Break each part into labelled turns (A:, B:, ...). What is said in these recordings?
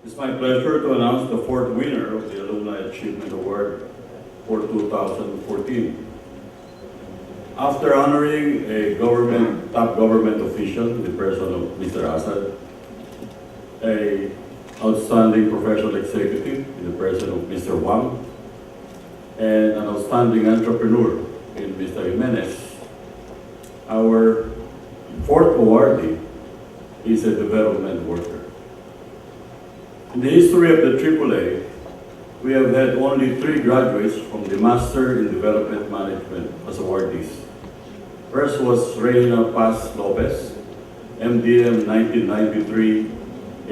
A: It's my pleasure to announce the fourth winner of the Alumni Achievement Award for 2014. After honoring a top government official in the person of Mr. Assad, a outstanding professional executive in the person of Mr. Wang, and an outstanding entrepreneur in Mr. Jimenez, our fourth awardee is a development worker. In the history of the AAA, we have had only 3 graduates from the Master in Development Management as awardees. First was Reina Paz Lopez, MDM 1993,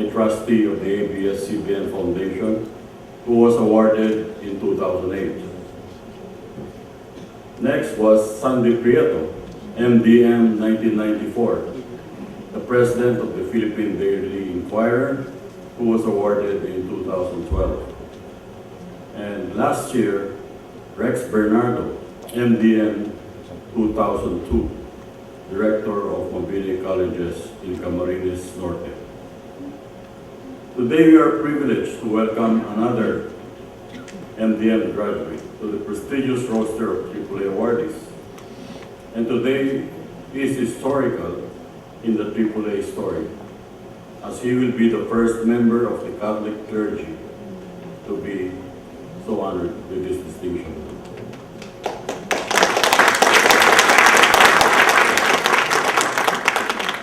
A: a trustee of the ABS-CBN Foundation, who was awarded in 2008. Next was Sandy Prieto, MDM 1994, the president of the Philippine Daily Inquirer, who was awarded in 2012. And last year, Rex Bernardo, MDM 2002, Director of Mabini Colleges in Camarines Norte. Today we are privileged to welcome another MDM graduate to the prestigious roster of AAA awardees. And today is historical in the AAA story, as he will be the first member of the Catholic clergy to be so honored with this distinction.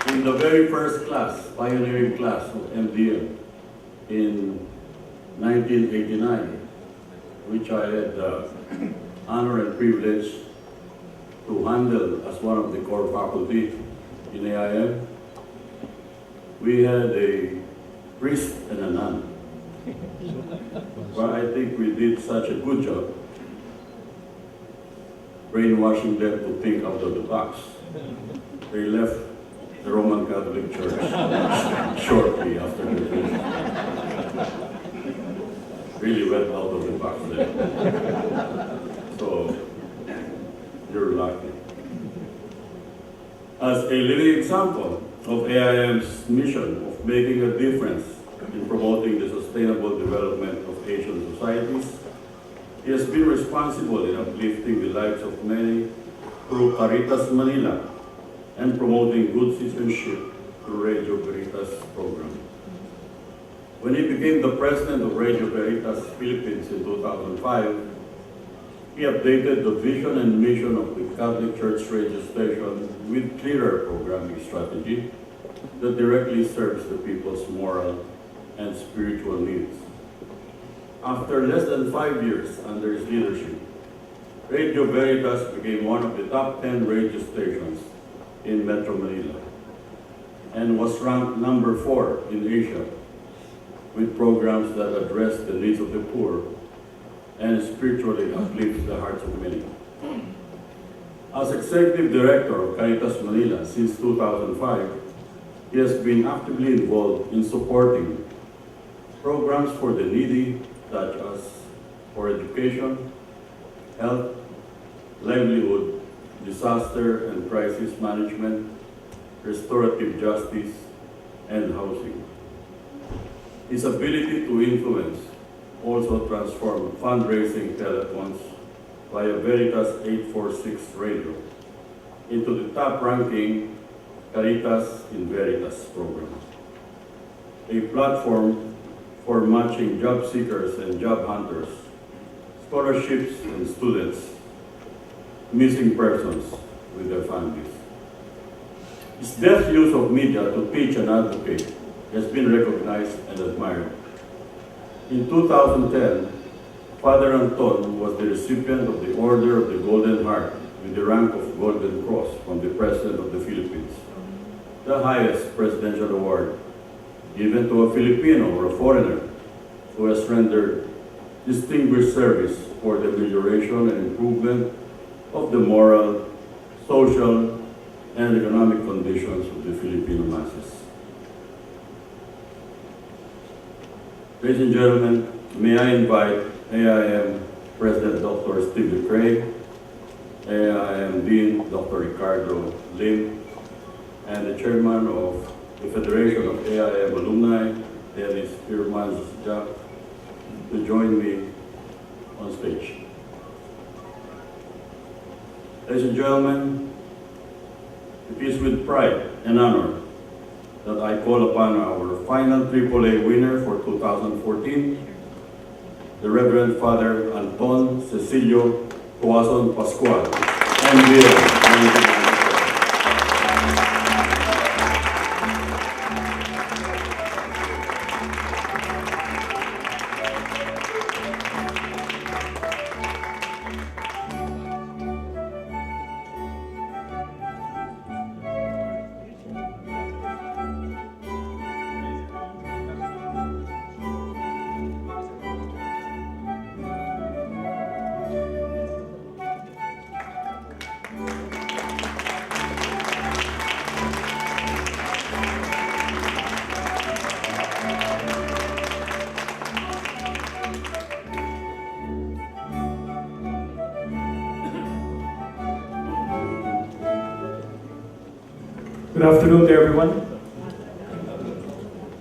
A: In the very first class, pioneering class of MDM in 1989, which I had the honor and privilege to handle as one of the core faculty in AIM, we had a priest and a nun. But I think we did such a good job brainwashing them to think out of the box. They left the Roman Catholic Church shortly after the visit. Really went out of the box there. So, you're lucky. As a living example of AIM's mission of making a difference in promoting the sustainable development of Asian societies, he has been responsible in uplifting the lives of many through Caritas Manila and promoting good citizenship through Radio Veritas program. When he became the president of Radio Veritas Philippines in 2005, he updated the vision and mission of the Catholic Church radio station with clearer programming strategy that directly serves the people's moral and spiritual needs. After less than 5 years under his leadership, Radio Veritas became one of the top 10 radio stations in Metro Manila and was ranked number 4 in Asia with programs that address the needs of the poor and spiritually uplift the hearts of many. As Executive Director of Caritas Manila since 2005, he has been actively involved in supporting programs for the needy, such as for education, health, livelihood, disaster and crisis management, restorative justice, and housing. His ability to influence also transformed fundraising telethons via Veritas 846 Radio into the top-ranking Caritas in Veritas program, a platform for matching job seekers and job hunters, scholarships and students, missing persons with their families. His deft use of media to teach and advocate has been recognized and admired. In 2010, Father Anton was the recipient of the Order of the Golden Heart with the rank of Golden Cross from the President of the Philippines, the highest presidential award given to a Filipino or a foreigner who has rendered distinguished service for the amelioration and improvement of the moral, social, and economic conditions of the Filipino masses. Ladies and gentlemen, may I invite AIM President Dr. Steve Craig, AIM Dean Dr. Ricardo Lim, and the Chairman of the Federation of AIM Alumni, Dennis Firman's Jack to join me on stage. Ladies and gentlemen, it is with pride and honor that I call upon our final AAA winner for 2014, the Reverend Father Anton Cecilio Tuazon Pascual, MBA.
B: Good afternoon to everyone.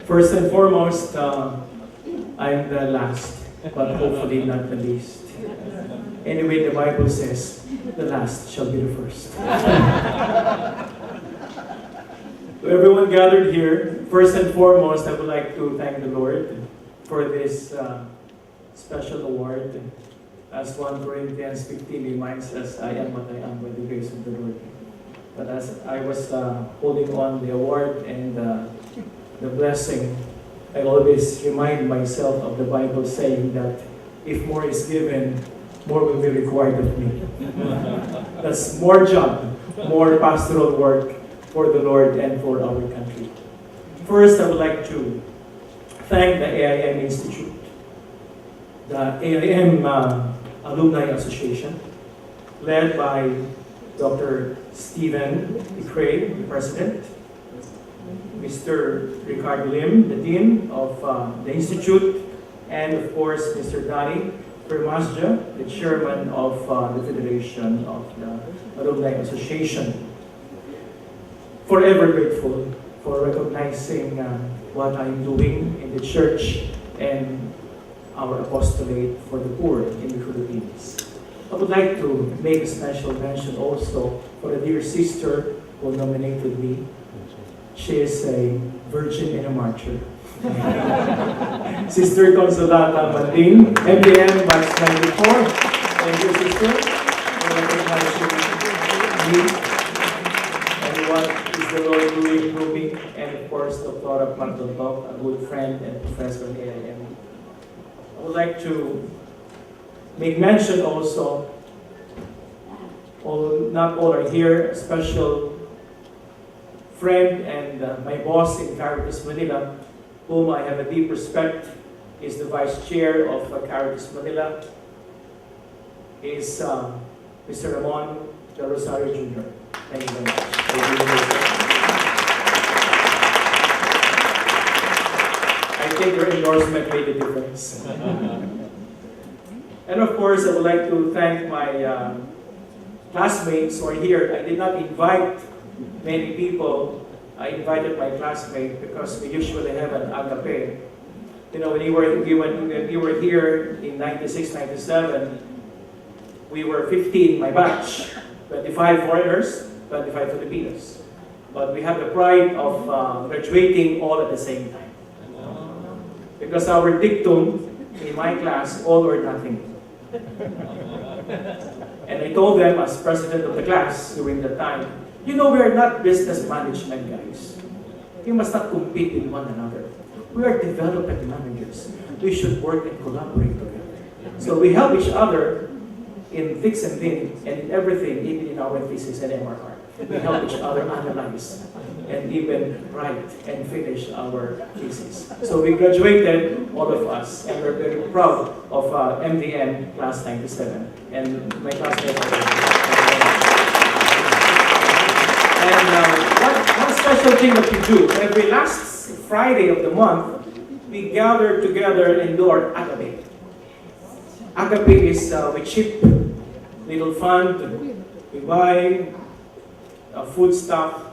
B: First and foremost, I'm the last, but hopefully not the least. Anyway, the Bible says, the last shall be the first. To everyone gathered here, first and foremost, I would like to thank the Lord for this special award. As 1 Corinthians 15 reminds us, I am what I am by the grace of the Lord. But as I was holding on the award and the blessing, I always remind myself of the Bible saying that if more is given, more will be required of me. That's more job, more pastoral work for the Lord and for our country. First, I would like to thank the AIM Institute, the AIM Alumni Association, led by Dr. Stephen Icray, the President, Mr. Ricardo Lim, the Dean of the Institute, and of course, Mr. Danny Permasja, the Chairman of the Federation of the Alumni Association. Forever grateful for recognizing what I'm doing in the church and our apostolate for the poor in the Philippines. I would like to make a special mention also for a dear sister who nominated me. She is a virgin and a martyr. Sister Consolata Manding, MDM Batch 94. Thank you, sister, for recognizing me and what is the Lord doing through me. And of course, Dr. Pantotop, a good friend and professor at AIM. I would like to make mention also, not all are here, a special friend and my boss in Caritas Manila, whom I have a deep respect, is the Vice Chair of Caritas Manila, is Mr. Ramon Del Rosario Jr. Thank you very much. I think your endorsement made a difference. And of course, I would like to thank my classmates who are here. I did not invite many people. I invited my classmate because we usually have an agape. You know, when we were here in 96, 97, we were 15, my batch, 25 foreigners, 25 Filipinos. But we have the pride of graduating all at the same time. Because our dictum in my class, all or nothing. And I told them as president of the class during the time, you know, we are not business management guys. We must not compete with one another. We are development managers. We should work and collaborate together. So we help each other in thick and thin and in everything, even in our thesis and MRR. We help each other analyze and even write and finish our thesis. So we graduated, all of us, and we're very proud of MDM Class 97 and my classmates. And one special thing that we do, every last Friday of the month, we gather together and do our agape. Agape is we chip little fund, we buy food stuff,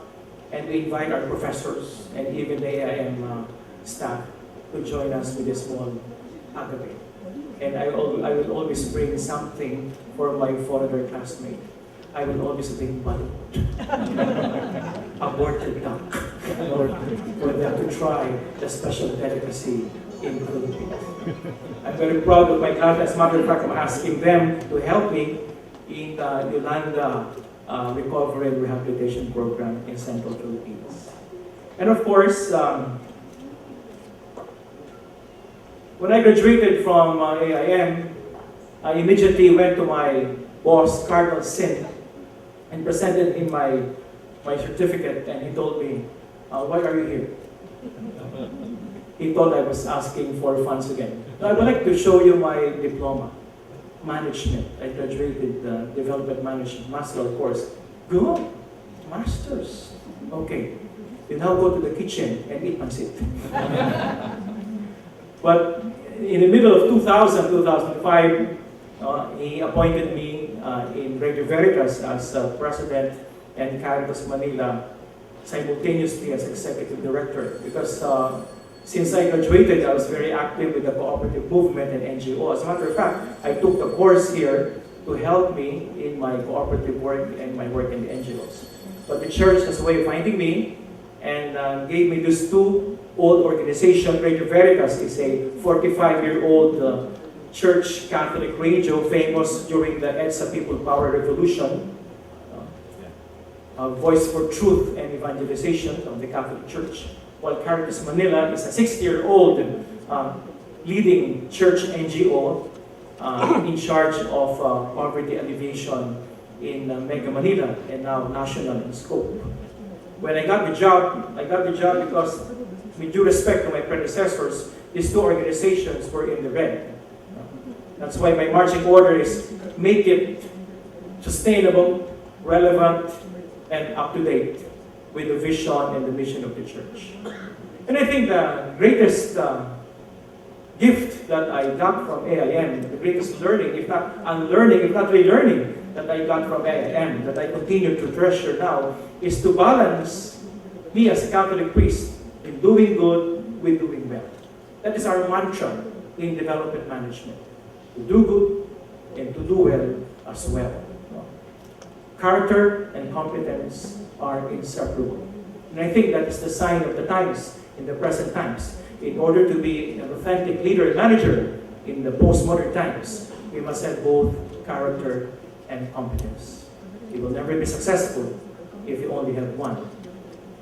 B: and we invite our professors and even the AIM staff to join us with a small agape. And I will always bring something for my foreigner classmate. I will always bring balut, aborted duck, for them to try the special delicacy in the Philippines. I'm very proud of my class. As a matter of fact, I'm asking them to help me in the Yolanda Recovery and Rehabilitation Program in Central Philippines. And of course, when I graduated from AIM, I immediately went to my boss, Cardinal Sin, and presented him my certificate, and he told me, why are you here? He thought I was asking for funds again. Now, I would like to show you my diploma, management. I graduated development management, master of course. Good, masters. Okay, you now go to the kitchen and eat pancit. But in the middle of 2005, he appointed me in Radio Veritas as president and Caritas Manila simultaneously as executive director, because since I graduated, I was very active with the cooperative movement and NGO. As a matter of fact, I took a course here to help me in my cooperative work and my work in the NGOs. But the church has a way of finding me and gave me these two old organizations. Radio Veritas is a 45-year-old church Catholic radio, famous during the EDSA People Power Revolution, a voice for truth and evangelization of the Catholic Church. While Caritas Manila is a 60-year-old leading church NGO in charge of poverty alleviation in Mega Manila and now national in scope. When I got the job because, with due respect to my predecessors, these two organizations were in the red. That's why my marching order is make it sustainable, relevant, and up-to-date with the vision and the mission of the church. And I think the greatest gift that I got from AIM, the greatest learning, if not unlearning, if not relearning, that I got from AIM, that I continue to treasure now, is to balance me as a Catholic priest in doing good with doing well. That is our mantra in development management. To do good and to do well as well. Character and competence are inseparable. And I think that is the sign of the times, in the present times. In order to be an authentic leader and manager in the postmodern times, we must have both character and competence. You will never be successful if you only have one.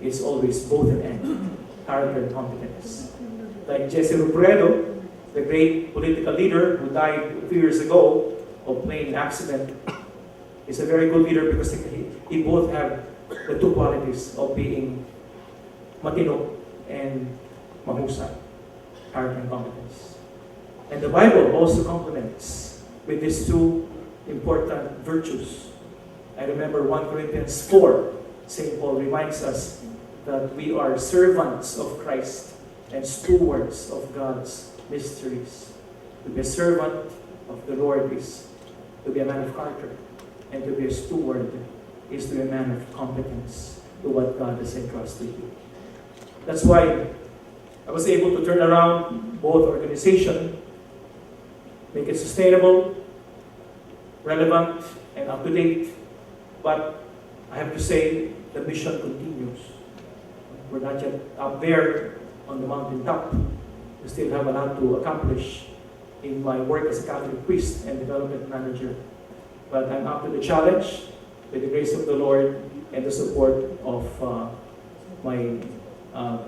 B: It's always both and end, character and competence. Like Jesse Robredo, the great political leader who died a few years ago of plane accident, is a very good leader because he both have the two qualities of being matino and mahusay, character and competence. And the Bible also complements with these two important virtues. I remember 1 Corinthians 4, St. Paul reminds us that we are servants of Christ and stewards of God's mysteries. To be a servant of the Lord is to be a man of character, and to be a steward is to be a man of competence to what God has entrusted you. That's why I was able to turn around both organizations, make it sustainable, relevant, and up-to-date. But I have to say, the mission continues. We're not yet up there on the mountaintop. We still have a lot to accomplish in my work as a Catholic priest and development manager. But I'm up to the challenge with the grace of the Lord and the support of my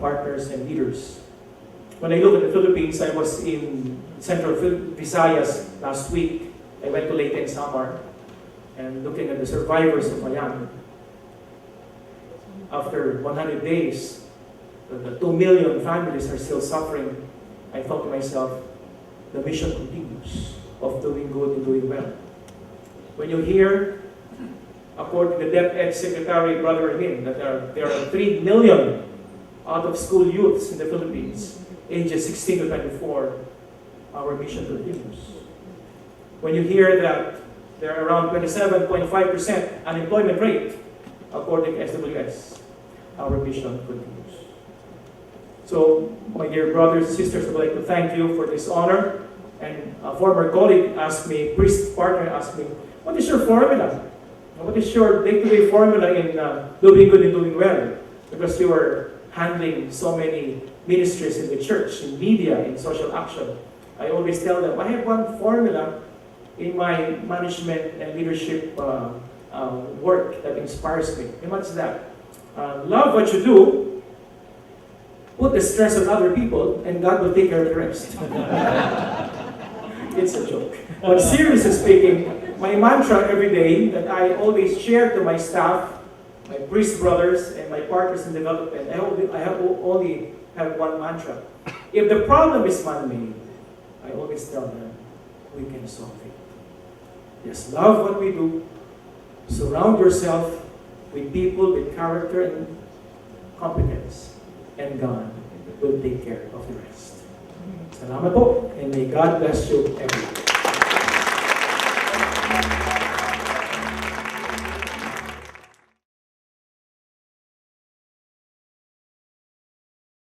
B: partners and leaders. When I look at the Philippines, I was in Central Visayas last week. I went to Leyte and Samar and looking at the survivors of Mayam. After 100 days, the 2 million families are still suffering. I thought to myself, the mission continues of doing good and doing well. When you hear, according to the DepEd Secretary, Brother Amin, that there are 3 million out-of-school youths in the Philippines, ages 16 to 24, our mission continues. When you hear that there are around 27.5% unemployment rate, according to SWS, our mission continues. So, my dear brothers and sisters, I would like to thank you for this honor. And a former colleague asked me, priest partner asked me, what is your formula? What is your day-to-day formula in doing good and doing well? Because you are handling so many ministries in the church, in media, in social action. I always tell them, I have one formula in my management and leadership work that inspires me. And what's that? Love what you do, put the stress on other people, and God will take care of the rest. It's a joke. But seriously speaking, my mantra every day that I always share to my staff, my priest brothers, and my partners in development, I only have one mantra. If the problem is man-made, I always tell them, we can solve it. Just love what we do. Surround yourself with people with character and competence, and God will take care of the rest. Salamat po, and may God bless you everyone.